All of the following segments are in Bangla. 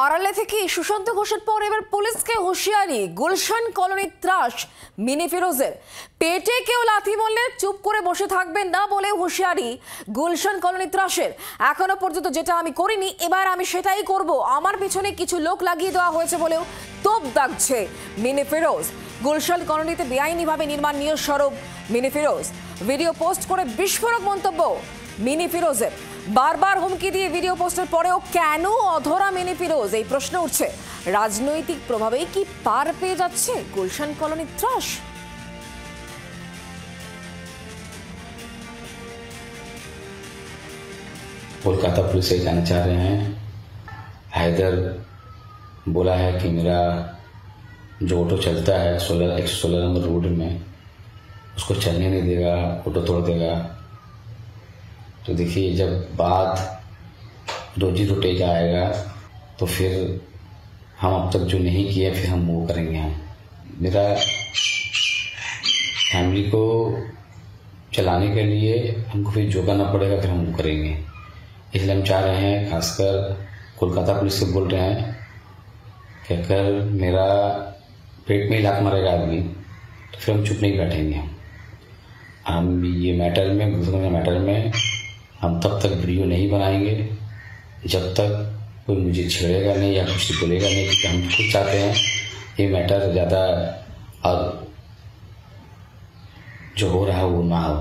আড়ালে থেকে সুশান্ত ঘোষের পর এবার পুলিশকে হুঁশিয়ারি। গুলশান কলোনি ত্রাস মিনি ফিরোজের। পেটে কেউ লাথি মারলে চুপ করে বসে থাকবেন না বলে হুঁশিয়ারি গুলশান কলোনি ত্রাসের। এখনো পর্যন্ত যেটা আমি করিনি এবার আমি সেটাই করব। আমার পিছনে কিছু লোক লাগিয়ে দেওয়া হয়েছে বলেও তোপ দাগছে মিনি ফিরোজ। গুলশান কলোনিতে বেআইনিভাবে নির্মাণ নিয়ে সরব মিনি ফিরোজ। ভিডিও পোস্ট করে বিস্ফোরক মন্তব্য মিনি ফিরোজের। বারবার হুমকি দিয়ে ভিডিও পোস্টের পরেও কেন অধরা মিনি ফিরোজ, এই প্রশ্ন উঠছে। রাজনৈতিক প্রভাবেই কি পার পেয়ে যাচ্ছে গুলশান কলোনি ত্রাস? कोलकाता पुलिस से जाना चाह रहे हैं। हैदर बोला है कि मेरा जो ऑटो चलता है 116 नंबर रोड में उसको चलने नहीं देगा, ऑटो तोड़ देगा। तो देखिए, जब बात रोजी रोटी का आएगा तो फिर हम अब तक जो नहीं किया फिर हम वो करेंगे। हम मेरा फैमिली को चलाने के लिए हमको फिर जो करना पड़ेगा फिर हम वो करेंगे। इसलिए हम चाह रहे हैं, खासकर कोलकाता पुलिस से बोल रहे हैं कि अगर मेरा पेट में लात मारेगा आदमी तो फिर हम चुप नहीं बैठेंगे। हम ये मैटर में हम तब तक वीडियो नहीं बनाएंगे जब तक कोई मुझे छेड़ेगा नहीं या कुछ बोलेगा नहीं, क्योंकि हम खुद चाहते हैं ये मैटर ज़्यादा और जो हो रहा है वो ना हो।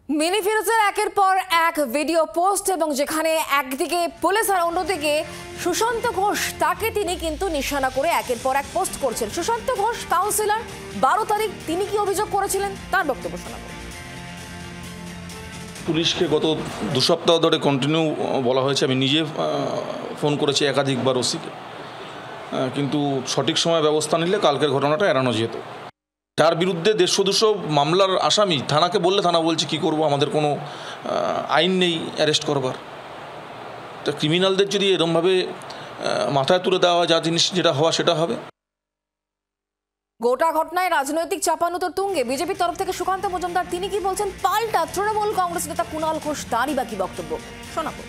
মিনি ফিরোজের একের পর এক ভিডিও পোস্ট, এবং যেখানে একদিকে পুলিশ আর অন্যদিকে সুশান্ত ঘোষ, তাকে তিনি কিন্তু নিশানা করে একের পর এক পোস্ট করছেন। সুশান্ত ঘোষ কাউন্সিলর, 12 তারিখ তিনি কি অভিযোগ করেছিলেন তার বক্তব্য শোনাবো। পুলিশকে গত 2 সপ্তাহ ধরে কন্টিনিউ বলা হয়েছে, আমি নিজে ফোন করেছি একাধিকবার ওসিকে, কিন্তু সঠিক সময় ব্যবস্থা নিলে কালকের ঘটনাটা এড়ানো যেত। তার বিরুদ্ধে 150-200 মামলার আসামি, থানাকে বললে থানা বলছে কী করবো, আমাদের কোনো আইন নেই অ্যারেস্ট করবার। তা ক্রিমিনালদের যদি এরমভাবে মাথায় তুলে দেওয়া যা জিনিস যেটা হওয়া সেটা হবে। গোটা ঘটনায় রাজনৈতিক চাপানুতোর তুঙ্গে বিজেপির তরফ থেকে সুকান্ত মজুমদার, তিনি কি বলছেন পাল্টা তৃণমূল কংগ্রেস নেতা কুণাল ঘোষ, তারই বা কি বক্তব্য শোনাবো।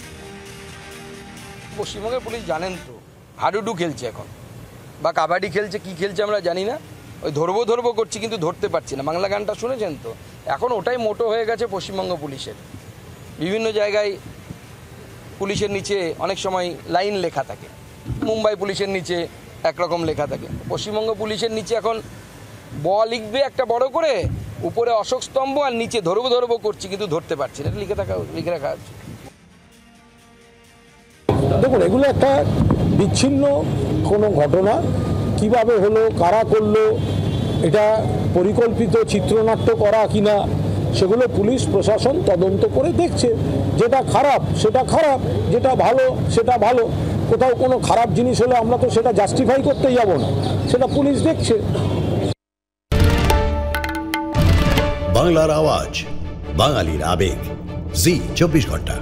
পশ্চিমবঙ্গের পুলিশ জানেন তো হাডুডু খেলছে এখন, বা কাবাডি খেলছে, কি খেলছে আমরা জানি না। ওই ধরবো করছি কিন্তু ধরতে পারছি না। বাংলা গানটা শুনেছেন তো? এখন ওটাই মোটো হয়ে গেছে পশ্চিমবঙ্গ পুলিশের। বিভিন্ন জায়গায় পুলিশের নিচে অনেক সময় লাইন লেখা থাকে, মুম্বাই পুলিশের নিচে একরকম লেখা থাকে। পশ্চিমবঙ্গ পুলিশের নিচে এখন লিখবে একটা বড় করে, উপরে অশোক স্তম্ভ, আর নিচে ধরবো করছি কিন্তু ধরতে পারছি না, এটা লিখে রাখা আছে। দেখুন, এগুলো একটা বিচ্ছিন্ন কোনো ঘটনা, কিভাবে হলো, কারা করলো, এটা পরিকল্পিত চিত্রনাট্য করা কিনা, সেগুলো পুলিশ প্রশাসন তদন্ত করে দেখছে। যেটা খারাপ সেটা খারাপ, যেটা ভালো সেটা ভালো। কোথাও কোনো খারাপ জিনিস হলে আমরা তো সেটা জাস্টিফাই করতে যাব না, সেটা পুলিশ দেখছে। বাংলার আওয়াজ, বাঙালির আবেগ, জি 24 ঘন্টা।